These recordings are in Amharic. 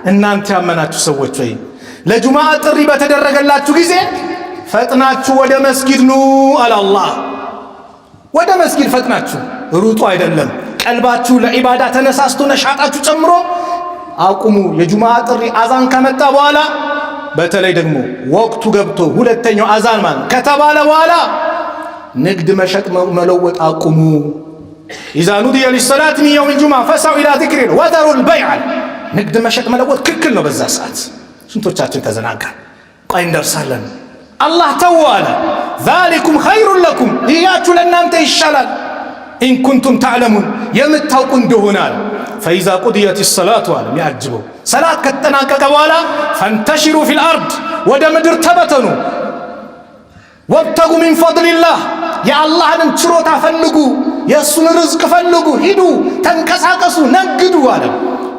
እናንተ ያመናችሁ ሰዎች ወይ ለጁማዓ ጥሪ በተደረገላችሁ ጊዜ ፈጥናችሁ ወደ መስጊድ ኑ አለ አላህ። ወደ መስጊድ ፈጥናችሁ ሩጡ አይደለም። ቀልባችሁ ለዒባዳ ተነሳስቶ ነሻጣችሁ ጨምሮ አቁሙ። የጁማዓ ጥሪ አዛን ከመጣ በኋላ በተለይ ደግሞ ወቅቱ ገብቶ ሁለተኛው አዛን ማለት ከተባለ በኋላ ንግድ መሸጥ መለወጥ አቁሙ። ኢዛ ኑዲየ ሊሰላት ሚን የውሚል ጁሙዓ ፈስዐው ኢላ ዚክሪላህ ወዘሩል በይዕ። ንግድ መሸጥ መለወጥ ክልክል ነው በዛ ሰዓት። ስንቶቻችን ተዘናጋን? ቆይ እንደርሳለን። አላህ ተው አለ። ዛሊኩም ኸይሩን ለኩም፣ ይያችሁ ለእናንተ ይሻላል። ኢን ኩንቱም ተዕለሙን፣ የምታውቁ እንደሆነ አለ። ፈኢዛ ቁድየት ሰላቱ አለ የሚያጅበው ሰላት ከተጠናቀቀ በኋላ ፈንተሽሩ ፊል አርድ፣ ወደ ምድር ተበተኑ። ወብተጉ ሚን ፈድሊላህ፣ የአላህንም ችሮታ ፈልጉ፣ የእሱን ርዝቅ ፈልጉ። ሂዱ፣ ተንቀሳቀሱ፣ ነግዱ አለ።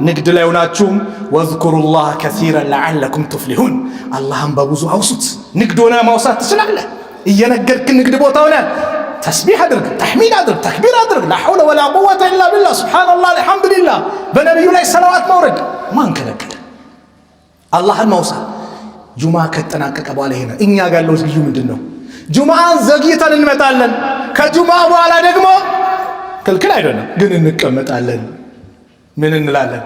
ንግድ ላይ ሆናችሁም ወዝኩሩላህ ከሲረን ለዓለኩም ቱፍሊሁን፣ አላህን በብዙ አውሱት። ንግድ ሆነ ማውሳት ትችላለህ። እየነገድክ ንግድ ቦታ ሆነ ተስቢሕ አድርግ፣ ተሕሚድ አድርግ፣ ተክቢር አድርግ። ላ ሐውለ ወላ ቁወተ ኢላ ቢላህ፣ ሱብሓነላህ፣ አልሐምዱሊላህ። በነቢዩ ላይ ሰላዋት ማውረድ ማን ከለከለ? አላህን ማውሳት። ጁምዓ ከተጠናቀቀ በኋላ ይሄ ነው። እኛ ጋር ያለው ልዩ ምንድን ነው? ጁምዓን ዘግይተን እንመጣለን። ከጁምዓ በኋላ ደግሞ ክልክል አይደለም ግን እንቀመጣለን። ምን እንላለን?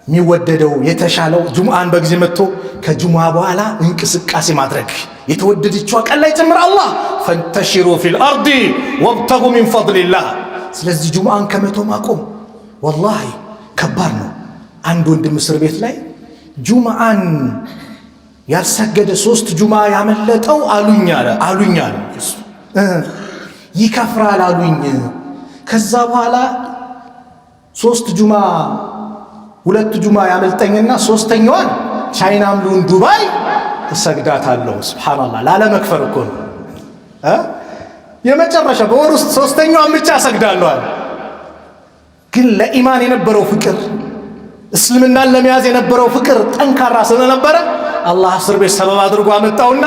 የሚወደደው የተሻለው ጁምዓን በጊዜ መጥቶ ከጁምዓ በኋላ እንቅስቃሴ ማድረግ የተወደደችዋ ቀን ላይ ጭምር አላህ ፈንተሽሩ ፊል አርዲ ወብተጉ ሚን ፈድሊላህ። ስለዚህ ጁምዓን ከመቶ ማቆም ወላሂ ከባድ ነው። አንድ ወንድም እስር ቤት ላይ ጁምዓን ያልሰገደ 3 ጁምዓ ያመለጠው አሉኝ አለ ይከፍራል አሉኝ። ከዛ በኋላ 3 ጁምዓ 2 ጁምዓ ያመልጠኝና 3ኛዋን ቻይናም ልሁን ዱባይ እሰግዳታለሁ። ሱብሃንአላህ ላለመክፈር እኮ ነው። የመጨረሻ በወር ውስጥ 3ኛዋን ብቻ እሰግዳለሁ። ግን ለኢማን የነበረው ፍቅር፣ እስልምናን ለመያዝ የነበረው ፍቅር ጠንካራ ስለነበረ አላህ እስር ቤት ሰበብ አድርጎ አመጣውና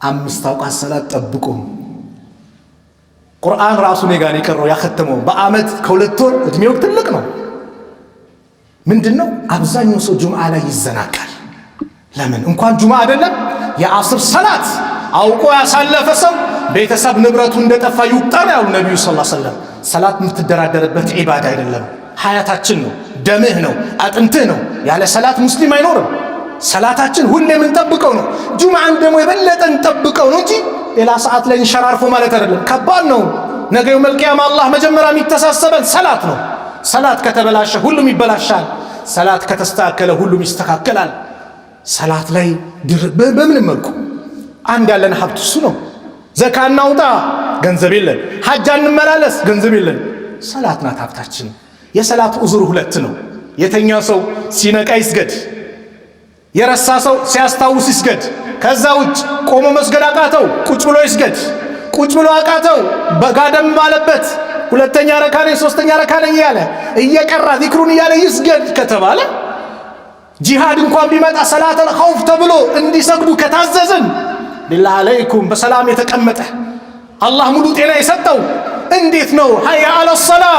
5 አውቃት ሰላት ጠብቁ። ቁርአን ራሱ እኔ ጋር የቀረው ያከተመው በአመት ከ2 ወር እድሜው ትልቅ ነው። ምንድነው አብዛኛው ሰው ጁምዓ ላይ ይዘናጋል። ለምን እንኳን ጁምዓ አይደለም የአስር ሰላት አውቆ ያሳለፈ ሰው ቤተሰብ ንብረቱ እንደጠፋ ይቁጠር ያሉ ነብዩ ሰለላሁ ዐለይሂ ወሰለም። ሰላት የምትደራደርበት ዒባዳ አይደለም፣ ሐያታችን ነው፣ ደምህ ነው፣ አጥንትህ ነው። ያለ ሰላት ሙስሊም አይኖርም። ሰላታችን ሁሌ የምንጠብቀው ነው። ጁምዓን ደግሞ የበለጠ እንጠብቀው ነው እንጂ ሌላ ሰዓት ላይ እንሸራርፎ ማለት አይደለም። ከባድ ነው። ነገ የውመል ቂያማ አላህ መጀመሪያ የሚተሳሰበን ሰላት ነው። ሰላት ከተበላሸ ሁሉም ይበላሻል። ሰላት ከተስተካከለ ሁሉም ይስተካከላል። ሰላት ላይ በምንም መልኩ አንድ ያለን ሀብት እሱ ነው። ዘካ እናውጣ ገንዘብ የለን፣ ሐጅ እንመላለስ ገንዘብ የለን። ሰላት ናት ሀብታችን። የሰላት ኡዙር 2 ነው። የተኛ ሰው ሲነቃ ይስገድ፣ የረሳ ሰው ሲያስታውስ ይስገድ። ከዛ ውጭ ቆሞ መስገድ አቃተው ቁጭ ብሎ ይስገድ፣ ቁጭ ብሎ አቃተው በጋደም ባለበት 2ኛ ረካ ነኝ 3ኛ ረካ ነኝ እያለ እየቀራ ዚክሩን እያለ ይስገድ ከተባለ ጂሃድ እንኳን ቢመጣ ሰላተል ኸውፍ ተብሎ እንዲሰግዱ ከታዘዝን ቢላህ አለይኩም በሰላም የተቀመጠ አላህ ሙሉ ጤና የሰጠው እንዴት ነው ሀያ አለ ሰላህ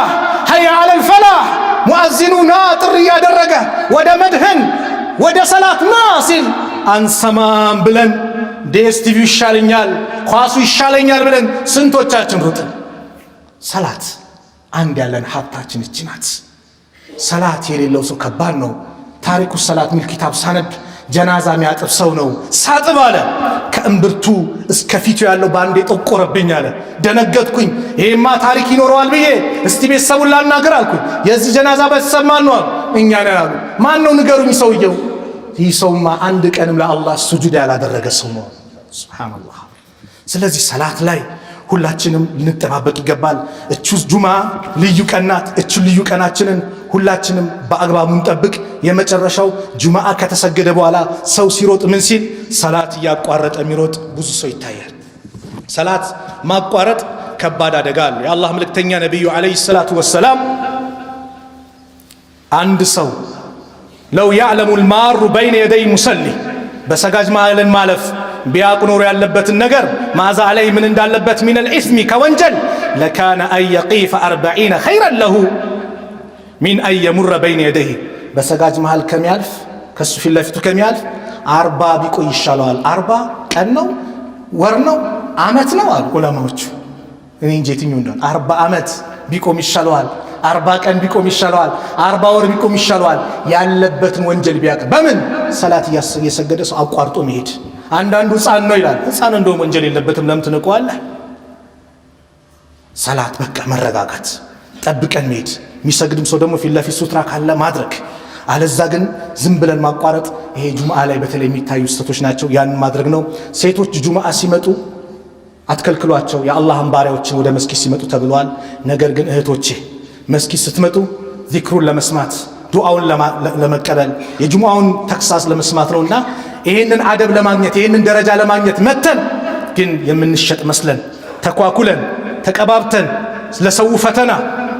ሀያ አለ ፈላህ ሙአዚኑ ና ጥሪ ያደረገ ወደ መድህን ወደ ሰላት ና ሲል አንሰማም ብለን ዲኤስቲቪ ይሻለኛል ኳሱ ይሻለኛል ብለን ስንቶቻችን ሩጥን? ሰላት አንድ ያለን ሀብታችን እቺ ናት። ሰላት የሌለው ሰው ከባድ ነው። ታሪኩ ሰላት ሚል ኪታብ ሳነብ ጀናዛ የሚያጥብ ሰው ነው። ሳጥብ አለ ከእምብርቱ እስከ ፊቱ ያለው ባንዴ ጠቆረብኝ አለ። ደነገጥኩኝ። ይሄማ ታሪክ ይኖረዋል ብዬ እስቲ ቤተሰቡን ላናገር አልኩኝ። የዚህ ጀናዛ ቤተሰብ ማን ነው? እኛ ነን አሉ። ማን ነው ንገሩኝ ሰውየው። ይህ ሰውማ አንድ ቀንም ለአላህ ሱጁድ ያላደረገ ሰው ነው። ሱብሃንአላህ። ስለዚህ ሰላት ላይ ሁላችንም ልንጠባበቅ ይገባል። እቹ ጁምዓ ልዩ ቀናት፣ እቹ ልዩ ቀናችንን ሁላችንም በአግባቡ እንጠብቅ። የመጨረሻው ጁምዓ ከተሰገደ በኋላ ሰው ሲሮጥ ምን ሲል ሰላት እያቋረጠ የሚሮጥ ብዙ ሰው ይታያል። ሰላት ማቋረጥ ከባድ አደጋ አለው። የአላህ መልእክተኛ ነብዩ አለይሂ ሰላቱ ወሰላም አንድ ሰው ለው ያዕለሙ ልማሩ በይነ የደይ ሙሰሊ በሰጋጅ ማለን ማለፍ ቢያውቅ ኖሮ ያለበትን ነገር ማዛ ላይ ምን እንዳለበት ሚነል ኢስሚ ከወንጀል ለካነ አን የቂፈ 40 ኸይረን ለሁ ሚን አን የሙረ በይነ የደይህ በሰጋጅ መሃል ከሚያልፍ ከሱ ፊት ለፊቱ ከሚያልፍ 40 ቢቆይ ይሻለዋል። 40 ቀን ነው ወር ነው ዓመት ነው አሉ ዑለማዎቹ። እኔ እንጂ የትኛው እንደሆነ 40 ዓመት ቢቆም ይሻለዋል፣ 40 ቀን ቢቆም ይሻለዋል፣ 40 ወር ቢቆም ይሻለዋል። ያለበትን ወንጀል ቢያውቅ በምን ሰላት እየሰገደ ሰው አቋርጦ መሄድ። አንዳንዱ ሕፃን ነው ይላል። ሕፃን እንደውም ወንጀል የለበትም ለምን ትንቀዋለህ? ሰላት በቃ መረጋጋት፣ ጠብቀን መሄድ። የሚሰግድም ሰው ደግሞ ፊት ለፊት ሱትራ ካለ ማድረግ፣ አለዛ ግን ዝም ብለን ማቋረጥ። ይሄ ጁምዓ ላይ በተለይ የሚታዩ ስህተቶች ናቸው። ያንን ማድረግ ነው። ሴቶች ጁምዓ ሲመጡ አትከልክሏቸው፣ የአላህን ባሪያዎችን ወደ መስጊድ ሲመጡ ተብለዋል። ነገር ግን እህቶቼ መስጊድ ስትመጡ ዚክሩን ለመስማት ዱዓውን ለመቀበል የጁምዓውን ተክሳስ ለመስማት ነውና ይሄንን አደብ ለማግኘት ይሄንን ደረጃ ለማግኘት መተን ግን የምንሸጥ መስለን ተኳኩለን ተቀባብተን ለሰው ፈተና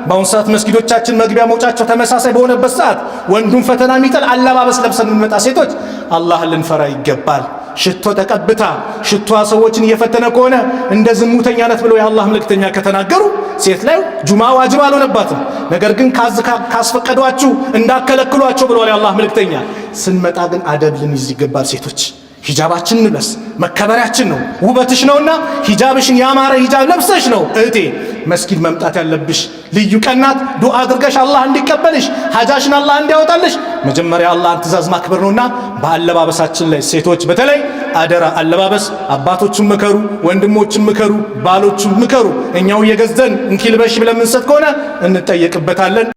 በአሁኑ ሰዓት መስጊዶቻችን መግቢያ መውጫቸው ተመሳሳይ በሆነበት ሰዓት ወንዱን ፈተና የሚጥል አለባበስ ለብሰን የምንመጣ ሴቶች አላህን ልንፈራ ይገባል። ሽቶ ተቀብታ ሽቷ ሰዎችን እየፈተነ ከሆነ እንደ ዝሙተኛነት ብለው የአላህ መልእክተኛ ከተናገሩ ሴት ላይ ጁምዓ ዋጅብ አልሆነባትም። ነገር ግን ካስፈቀዷችሁ እንዳከለክሏቸው ብለዋል የአላህ መልእክተኛ። ስንመጣ ግን አደብ ልንይዝ ይገባል። ሴቶች ሂጃባችን እንልበስ፣ መከበሪያችን ነው፣ ውበትሽ ነውና ሂጃብሽን ያማረ ሂጃብ ለብሰሽ ነው እህቴ መስጊድ መምጣት ያለብሽ። ልዩ ቀናት ዱዓ አድርገሽ አላህ እንዲቀበልሽ ሐጃሽን አላህ እንዲያወጣልሽ መጀመሪያ አላህን ትእዛዝ ማክበር ነውና በአለባበሳችን ላይ ሴቶች በተለይ አደራ አለባበስ። አባቶችን ምከሩ፣ ወንድሞችን ምከሩ፣ ባሎችን ምከሩ። እኛው የገዘን እንኪልበሽ ብለን ምንሰጥ ከሆነ እንጠየቅበታለን።